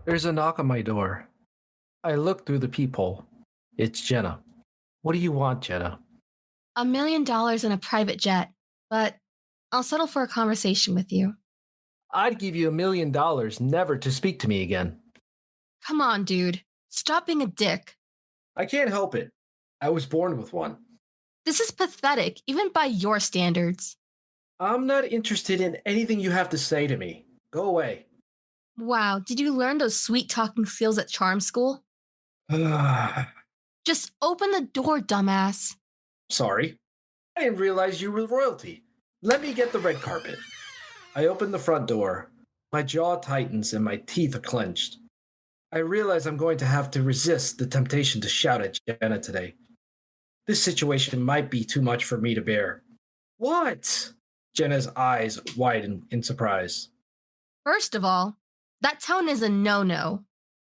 There's a knock on my door. I look through the peephole. It's Jenna. What do you want, Jenna? $1 million in a private jet, but I'll settle for a conversation with you. I'd give you $1 million never to speak to me again. Come on, dude. Stop being a dick. I can't help it. I was born with one. This is pathetic, even by your standards. I'm not interested in anything you have to say to me. Go away. Wow, did you learn those sweet talking skills at charm school? Just open the door, dumbass. Sorry. I didn't realize you were royalty. Let me get the red carpet. I open the front door. My jaw tightens and my teeth are clenched. I realize I'm going to have to resist the temptation to shout at Jenna today. This situation might be too much for me to bear. What? Jenna's eyes widen in surprise. First of all, that tone is a no-no.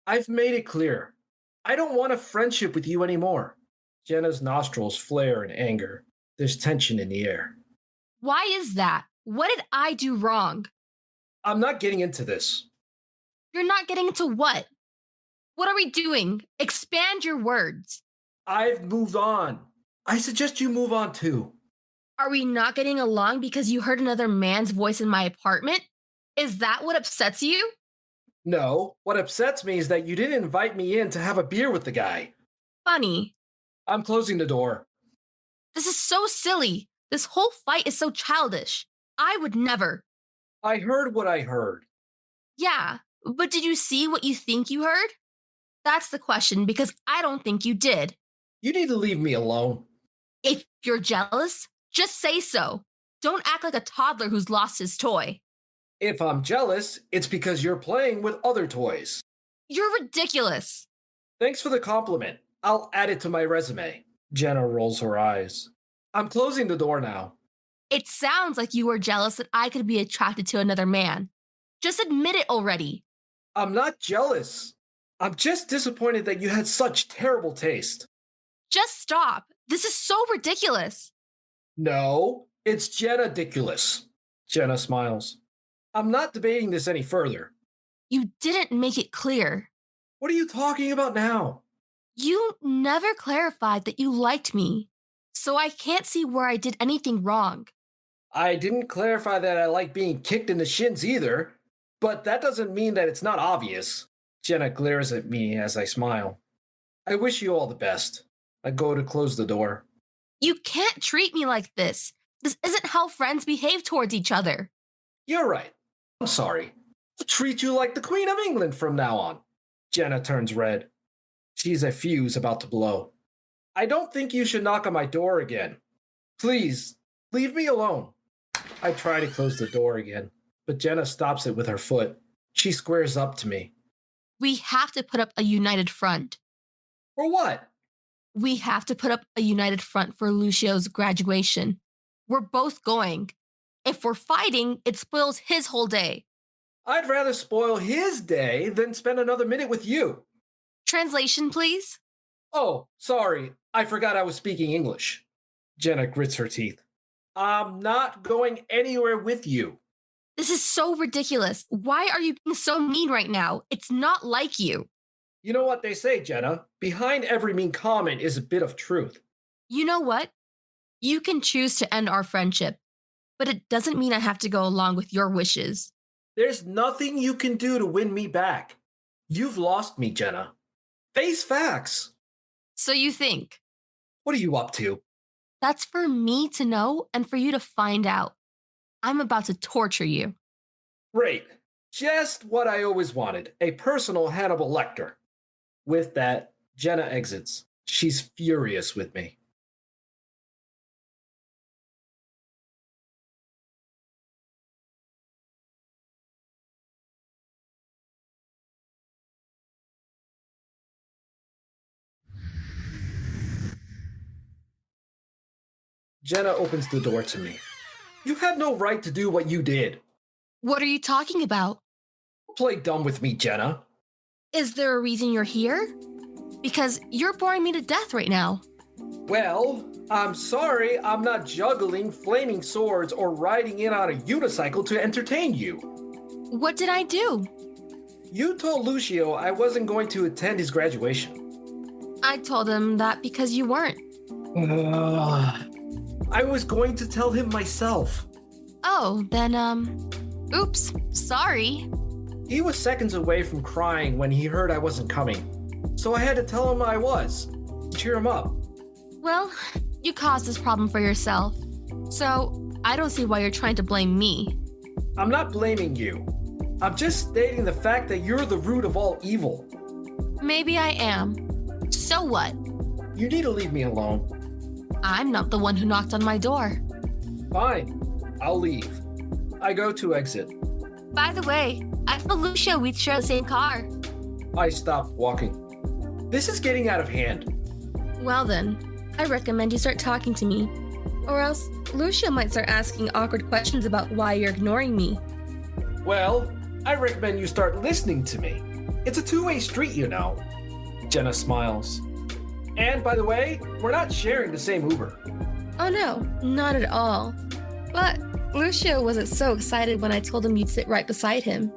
I've made it clear. I don't want a friendship with you anymore. Jenna's nostrils flare in anger. There's tension in the air. Why is that? What did I do wrong? I'm not getting into this. You're not getting into what? What are we doing? Expand your words. I've moved on. I suggest you move on too. Are we not getting along because you heard another man's voice in my apartment? Is that what upsets you? No, what upsets me is that you didn't invite me in to have a beer with the guy. Funny. I'm closing the door. This is so silly. This whole fight is so childish. I would never. I heard what I heard. Yeah, but did you see what you think you heard? That's the question because I don't think you did. You need to leave me alone. If you're jealous, just say so. Don't act like a toddler who's lost his toy. If I'm jealous, it's because you're playing with other toys. You're ridiculous. Thanks for the compliment. I'll add it to my resume. Jenna rolls her eyes. I'm closing the door now. It sounds like you were jealous that I could be attracted to another man. Just admit it already. I'm not jealous. I'm just disappointed that you had such terrible taste. Just stop. This is so ridiculous. No, it's Jenna-diculous. Jenna smiles. I'm not debating this any further. You didn't make it clear. What are you talking about now? You never clarified that you liked me, so I can't see where I did anything wrong. I didn't clarify that I like being kicked in the shins either, but that doesn't mean that it's not obvious. Jenna glares at me as I smile. I wish you all the best. I go to close the door. You can't treat me like this. This isn't how friends behave towards each other. You're right. I'm sorry. I'll treat you like the Queen of England from now on. Jenna turns red. She's a fuse about to blow. I don't think you should knock on my door again. Please, leave me alone. I try to close the door again, but Jenna stops it with her foot. She squares up to me. We have to put up a united front. For what? We have to put up a united front for Lucio's graduation. We're both going. If we're fighting, it spoils his whole day. I'd rather spoil his day than spend another minute with you. Translation, please. Oh, sorry. I forgot I was speaking English. Jenna grits her teeth. I'm not going anywhere with you. This is so ridiculous. Why are you being so mean right now? It's not like you. You know what they say, Jenna? Behind every mean comment is a bit of truth. You know what? You can choose to end our friendship, but it doesn't mean I have to go along with your wishes. There's nothing you can do to win me back. You've lost me, Jenna. Face facts. So you think? What are you up to? That's for me to know and for you to find out. I'm about to torture you. Great. Just what I always wanted. A personal Hannibal Lecter. With that, Jenna exits. She's furious with me. Jenna opens the door to me. You had no right to do what you did. What are you talking about? Play dumb with me, Jenna. Is there a reason you're here? Because you're boring me to death right now. Well, I'm sorry I'm not juggling flaming swords or riding in on a unicycle to entertain you. What did I do? You told Lucio I wasn't going to attend his graduation. I told him that because you weren't. I was going to tell him myself. Oh, then, oops, sorry. He was seconds away from crying when he heard I wasn't coming. So I had to tell him I was. Cheer him up. Well, you caused this problem for yourself. So, I don't see why you're trying to blame me. I'm not blaming you. I'm just stating the fact that you're the root of all evil. Maybe I am. So what? You need to leave me alone. I'm not the one who knocked on my door. Fine. I'll leave. I go to exit. By the way, I told Lucio we'd share the same car. I stopped walking. This is getting out of hand. Well then, I recommend you start talking to me. Or else, Lucio might start asking awkward questions about why you're ignoring me. Well, I recommend you start listening to me. It's a two-way street, you know. Jenna smiles. And by the way, we're not sharing the same Uber. Oh no, not at all. But Lucio wasn't so excited when I told him you'd sit right beside him.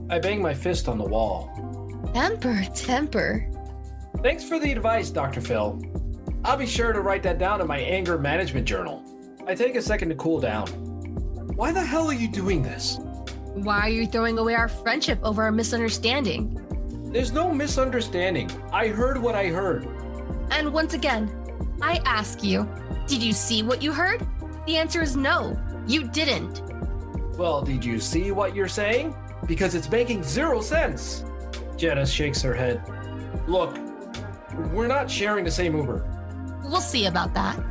I bang my fist on the wall. Temper. Thanks for the advice, Dr. Phil. I'll be sure to write that down in my anger management journal. I take a second to cool down. Why the hell are you doing this? Why are you throwing away our friendship over a misunderstanding? There's no misunderstanding. I heard what I heard. And once again, I ask you, did you see what you heard? The answer is no, you didn't. Well, did you see what you're saying? Because it's making zero sense. Jenna shakes her head. Look, we're not sharing the same Uber. We'll see about that.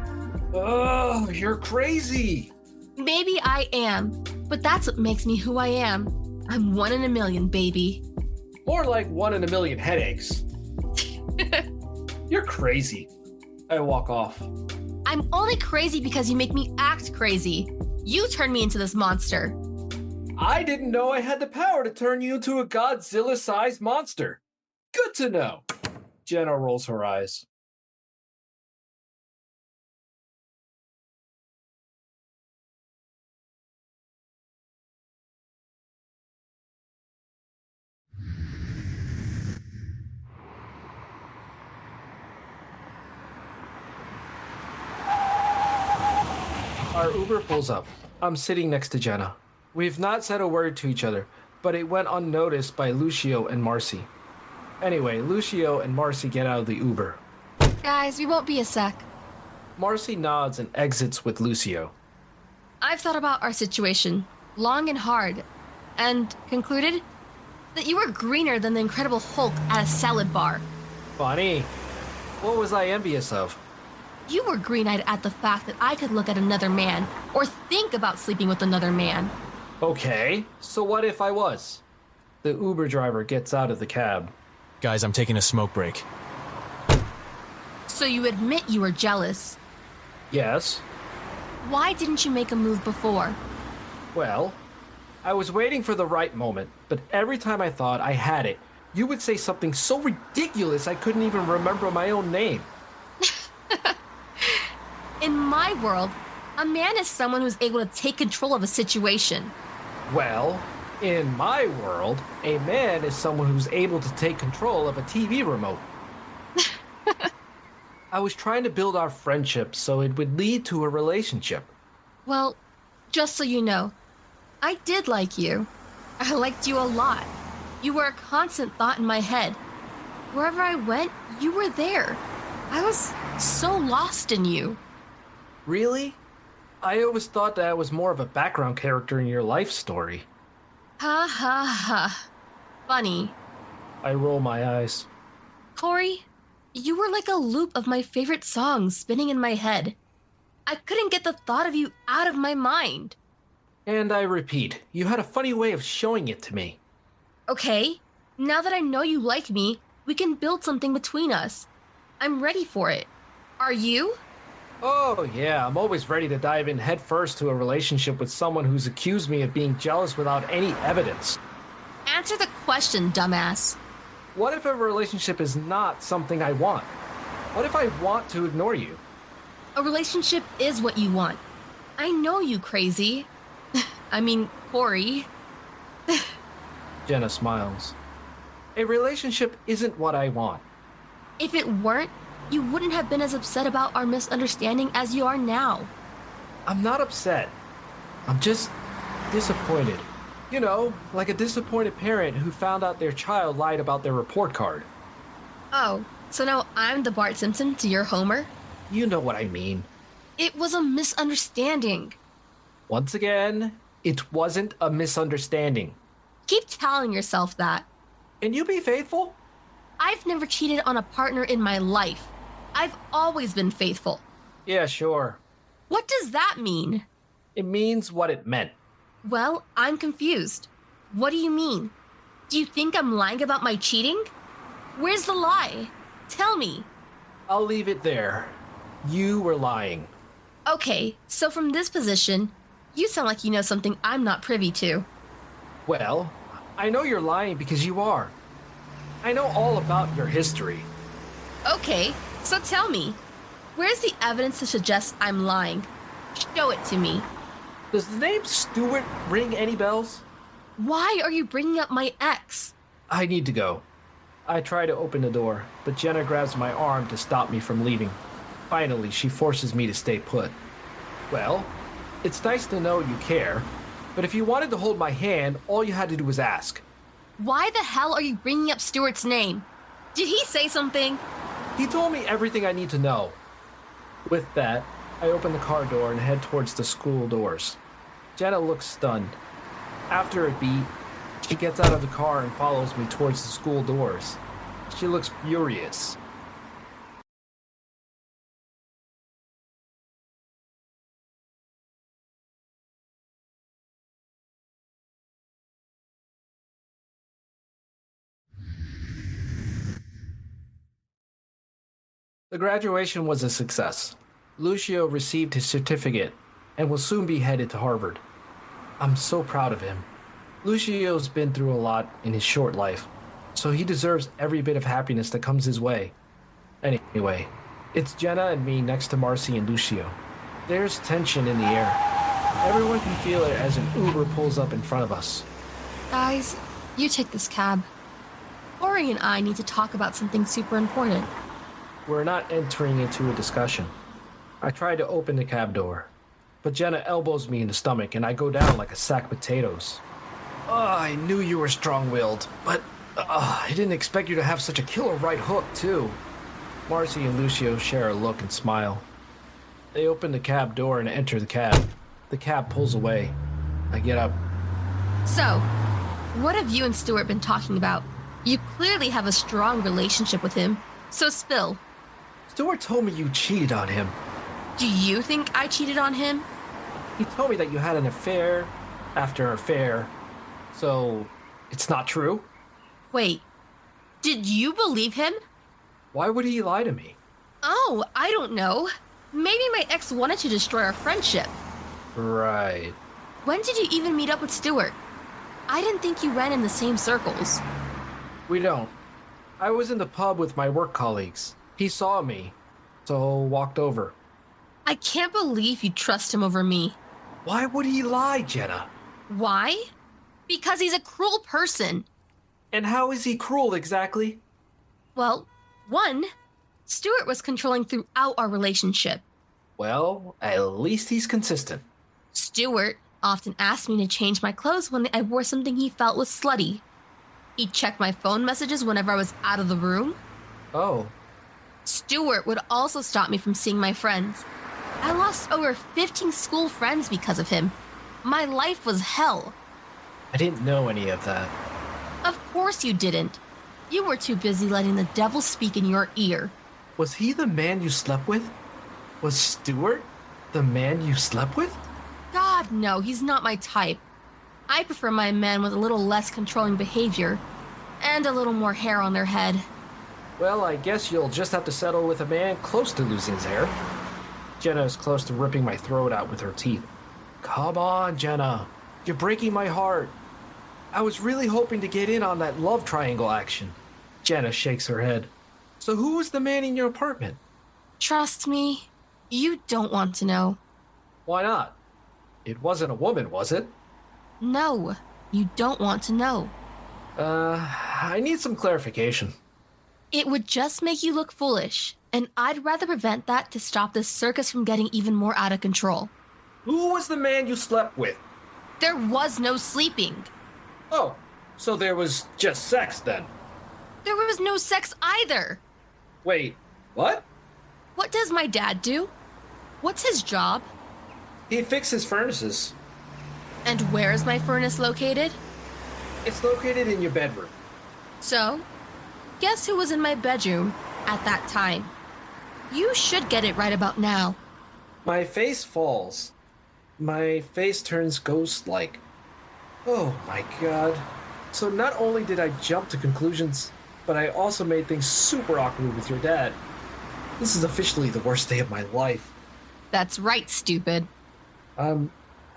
Oh, you're crazy. Maybe I am, but that's what makes me who I am. I'm 1 in a million, baby. More like 1 in a million headaches. You're crazy. I walk off. I'm only crazy because you make me act crazy. You turned me into this monster. I didn't know I had the power to turn you into a Godzilla-sized monster. Good to know. Jenna rolls her eyes. Our Uber pulls up. I'm sitting next to Jenna. We've not said a word to each other, but it went unnoticed by Lucio and Marcy. Anyway, Lucio and Marcy get out of the Uber. Guys, we won't be a sec. Marcy nods and exits with Lucio. I've thought about our situation, long and hard, and concluded that you were greener than the Incredible Hulk at a salad bar. Funny. What was I envious of? You were green-eyed at the fact that I could look at another man or think about sleeping with another man. Okay, so what if I was? The Uber driver gets out of the cab. Guys, I'm taking a smoke break. So you admit you were jealous. Yes. Why didn't you make a move before? Well, I was waiting for the right moment, but every time I thought I had it, you would say something so ridiculous I couldn't even remember my own name. In my world, a man is someone who's able to take control of a situation. Well, in my world, a man is someone who's able to take control of a TV remote. I was trying to build our friendship so it would lead to a relationship. Well, just so you know, I did like you. I liked you a lot. You were a constant thought in my head. Wherever I went, you were there. I was so lost in you. Really? I always thought that I was more of a background character in your life story. Ha ha ha. Funny. I roll my eyes. Corey, you were like a loop of my favorite songs spinning in my head. I couldn't get the thought of you out of my mind. And I repeat, you had a funny way of showing it to me. Okay, now that I know you like me, we can build something between us. I'm ready for it. Are you? Oh yeah, I'm always ready to dive in headfirst to a relationship with someone who's accused me of being jealous without any evidence. Answer the question, dumbass. What if a relationship is not something I want? What if I want to ignore you? A relationship is what you want. I know you, crazy. I mean, Corey. Jenna smiles. A relationship isn't what I want. If it weren't, you wouldn't have been as upset about our misunderstanding as you are now. I'm not upset. I'm just disappointed. You know, like a disappointed parent who found out their child lied about their report card. Oh, so now I'm the Bart Simpson to your Homer? You know what I mean. It was a misunderstanding. Once again, it wasn't a misunderstanding. Keep telling yourself that. Can you be faithful? I've never cheated on a partner in my life. I've always been faithful. Yeah, sure. What does that mean? It means what it meant. Well, I'm confused. What do you mean? Do you think I'm lying about my cheating? Where's the lie? Tell me. I'll leave it there. You were lying. Okay, so from this position, you sound like you know something I'm not privy to. Well, I know you're lying because you are. I know all about your history. Okay, so tell me. Where's the evidence to suggest I'm lying? Show it to me. Does the name Stewart ring any bells? Why are you bringing up my ex? I need to go. I try to open the door, but Jenna grabs my arm to stop me from leaving. Finally, she forces me to stay put. Well, it's nice to know you care, but if you wanted to hold my hand, all you had to do was ask. Why the hell are you bringing up Stuart's name? Did he say something? He told me everything I need to know. With that, I open the car door and head towards the school doors. Jenna looks stunned. After a beat, she gets out of the car and follows me towards the school doors. She looks furious. The graduation was a success. Lucio received his certificate and will soon be headed to Harvard. I'm so proud of him. Lucio's been through a lot in his short life, so he deserves every bit of happiness that comes his way. Anyway, it's Jenna and me next to Marcy and Lucio. There's tension in the air. Everyone can feel it as an Uber pulls up in front of us. Guys, you take this cab. Ori and I need to talk about something super important. We're not entering into a discussion. I try to open the cab door, but Jenna elbows me in the stomach and I go down like a sack of potatoes. I knew you were strong-willed, but I didn't expect you to have such a killer right hook, too. Marcy and Lucio share a look and smile. They open the cab door and enter the cab. The cab pulls away. I get up. So, what have you and Stuart been talking about? You clearly have a strong relationship with him, so spill. Stuart told me you cheated on him. Do you think I cheated on him? He told me that you had an affair after affair. So, it's not true? Wait, did you believe him? Why would he lie to me? Oh, I don't know. Maybe my ex wanted to destroy our friendship. Right. When did you even meet up with Stuart? I didn't think you ran in the same circles. We don't. I was in the pub with my work colleagues. He saw me, so walked over. I can't believe you trust him over me. Why would he lie, Jenna? Why? Because he's a cruel person. And how is he cruel exactly? Well, one, Stuart was controlling throughout our relationship. Well, at least he's consistent. Stuart often asked me to change my clothes when I wore something he felt was slutty. He'd check my phone messages whenever I was out of the room. Oh. Stuart would also stop me from seeing my friends. I lost over 15 school friends because of him. My life was hell. I didn't know any of that. Of course you didn't. You were too busy letting the devil speak in your ear. Was he the man you slept with? Was Stuart the man you slept with? God, no, he's not my type. I prefer my men with a little less controlling behavior and a little more hair on their head. Well, I guess you'll just have to settle with a man close to losing his hair. Jenna is close to ripping my throat out with her teeth. Come on, Jenna. You're breaking my heart. I was really hoping to get in on that love triangle action. Jenna shakes her head. So who was the man in your apartment? Trust me, you don't want to know. Why not? It wasn't a woman, was it? No, you don't want to know. I need some clarification. It would just make you look foolish, and I'd rather prevent that to stop this circus from getting even more out of control. Who was the man you slept with? There was no sleeping. Oh, so there was just sex then. There was no sex either. Wait, what? What does my dad do? What's his job? He fixes furnaces. And where is my furnace located? It's located in your bedroom. So, guess who was in my bedroom at that time? You should get it right about now. My face falls. My face turns ghost-like. Oh my god. So not only did I jump to conclusions, but I also made things super awkward with your dad. This is officially the worst day of my life. That's right, stupid. I'm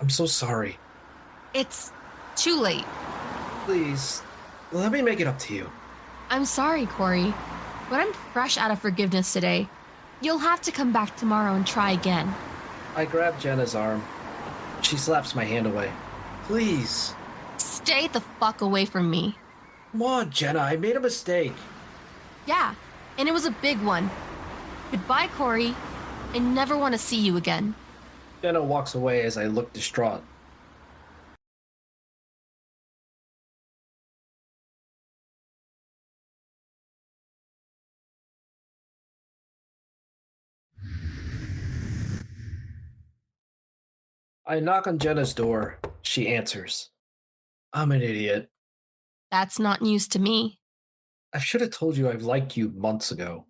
so sorry. It's too late. Please, let me make it up to you. I'm sorry, Corey, but I'm fresh out of forgiveness today. You'll have to come back tomorrow and try again. I grab Jenna's arm. She slaps my hand away. Please. Stay the fuck away from me. Come on, Jenna, I made a mistake. Yeah, and it was a big one. Goodbye, Corey. I never want to see you again. Jenna walks away as I look distraught. I knock on Jenna's door. She answers. I'm an idiot. That's not news to me. I should have told you I've liked you months ago,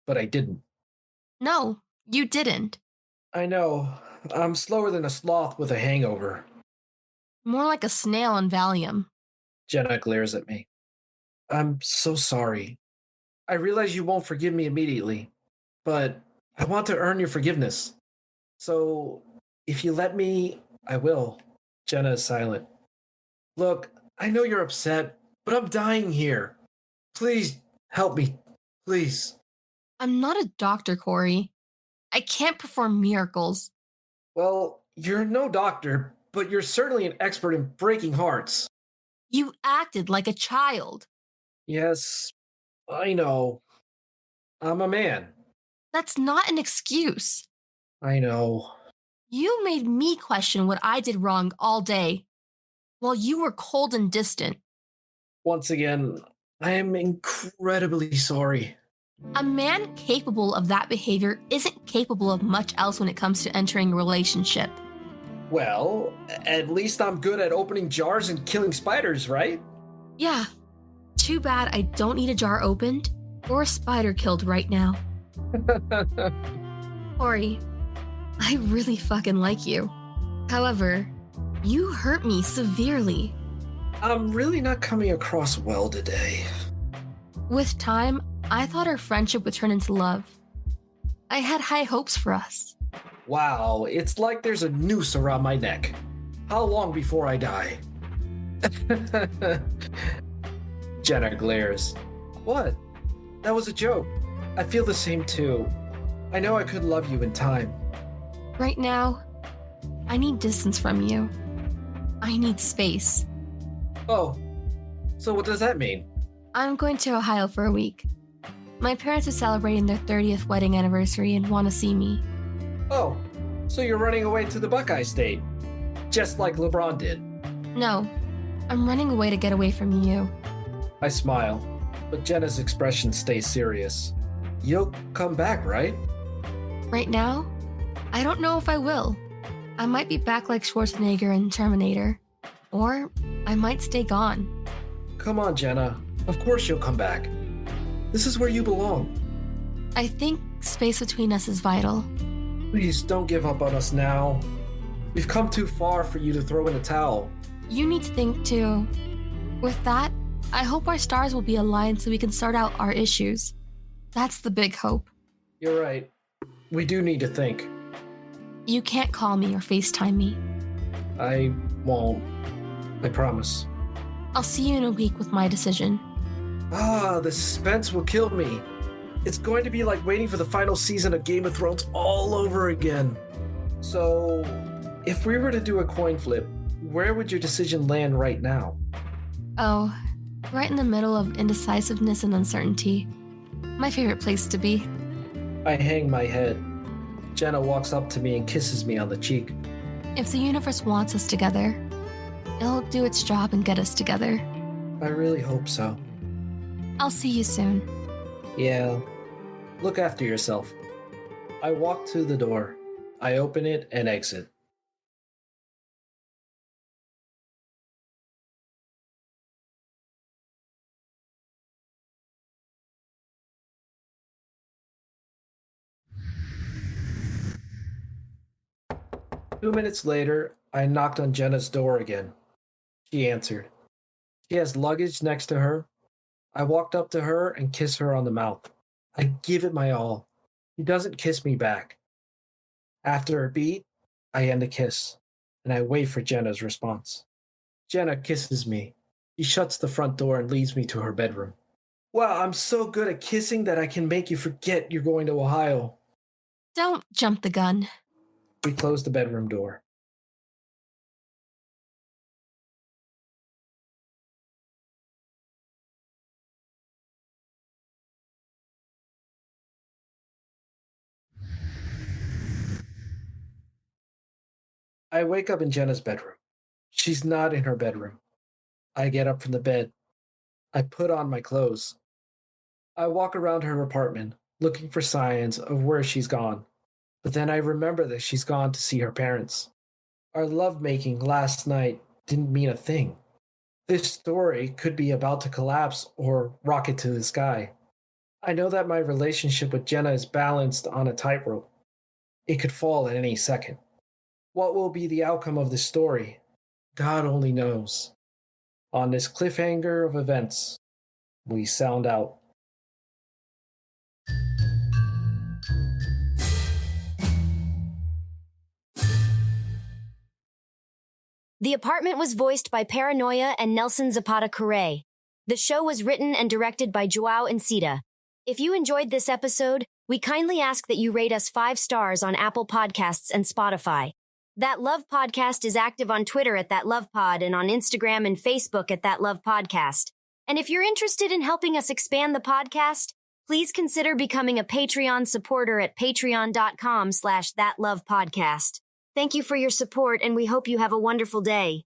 but I didn't. No, you didn't. I know. I'm slower than a sloth with a hangover. More like a snail on Valium. Jenna glares at me. I'm so sorry. I realize you won't forgive me immediately, but I want to earn your forgiveness. So, if you let me, I will. Jenna is silent. Look, I know you're upset, but I'm dying here. Please help me. Please. I'm not a doctor, Corey. I can't perform miracles. Well, you're no doctor, but you're certainly an expert in breaking hearts. You acted like a child. Yes, I know. I'm a man. That's not an excuse. I know. You made me question what I did wrong all day, while you were cold and distant. Once again, I am incredibly sorry. A man capable of that behavior isn't capable of much else when it comes to entering a relationship. Well, at least I'm good at opening jars and killing spiders, right? Yeah. Too bad I don't need a jar opened or a spider killed right now. Corey, I really fucking like you. However, you hurt me severely. I'm really not coming across well today. With time, I thought our friendship would turn into love. I had high hopes for us. Wow, it's like there's a noose around my neck. How long before I die? Jenna glares. What? That was a joke. I feel the same too. I know I could love you in time. Right now, I need distance from you. I need space. Oh, so what does that mean? I'm going to Ohio for a week. My parents are celebrating their 30th wedding anniversary and want to see me. Oh, so you're running away to the Buckeye State, just like LeBron did. No, I'm running away to get away from you. I smile, but Jenna's expression stays serious. You'll come back, right? Right now, I don't know if I will. I might be back like Schwarzenegger in Terminator. Or I might stay gone. Come on, Jenna. Of course you'll come back. This is where you belong. I think space between us is vital. Please don't give up on us now. We've come too far for you to throw in a towel. You need to think too. With that, I hope our stars will be aligned so we can sort out our issues. That's the big hope. You're right. We do need to think. You can't call me or FaceTime me. I won't. I promise. I'll see you in a week with my decision. The suspense will kill me. It's going to be like waiting for the final season of Game of Thrones all over again. So, if we were to do a coin flip, where would your decision land right now? Oh, right in the middle of indecisiveness and uncertainty. My favorite place to be. I hang my head. Jenna walks up to me and kisses me on the cheek. If the universe wants us together, it'll do its job and get us together. I really hope so. I'll see you soon. Yeah. Look after yourself. I walk to the door. I open it and exit. Two minutes later, I knocked on Jenna's door again. She answered. She has luggage next to her. I walked up to her and kissed her on the mouth. I give it my all. She doesn't kiss me back. After a beat, I end the kiss, and I wait for Jenna's response. Jenna kisses me. She shuts the front door and leads me to her bedroom. Wow, I'm so good at kissing that I can make you forget you're going to Ohio. Don't jump the gun. We close the bedroom door. I wake up in Jenna's bedroom. She's not in her bedroom. I get up from the bed. I put on my clothes. I walk around her apartment, looking for signs of where she's gone. But then I remember that she's gone to see her parents. Our lovemaking last night didn't mean a thing. This story could be about to collapse or rocket to the sky. I know that my relationship with Jenna is balanced on a tightrope. It could fall at any second. What will be the outcome of this story? God only knows. On this cliffhanger of events, we sound out. The Apartment was voiced by Paranoia and Nelson Zapata Correa. The show was written and directed by Joao Encita. If you enjoyed this episode, we kindly ask that you rate us 5 stars on Apple Podcasts and Spotify. That Love Podcast is active on Twitter at That Love Pod and on Instagram and Facebook at That Love Podcast. And if you're interested in helping us expand the podcast, please consider becoming a Patreon supporter at patreon.com/thatlovepodcast. Thank you for your support, and we hope you have a wonderful day.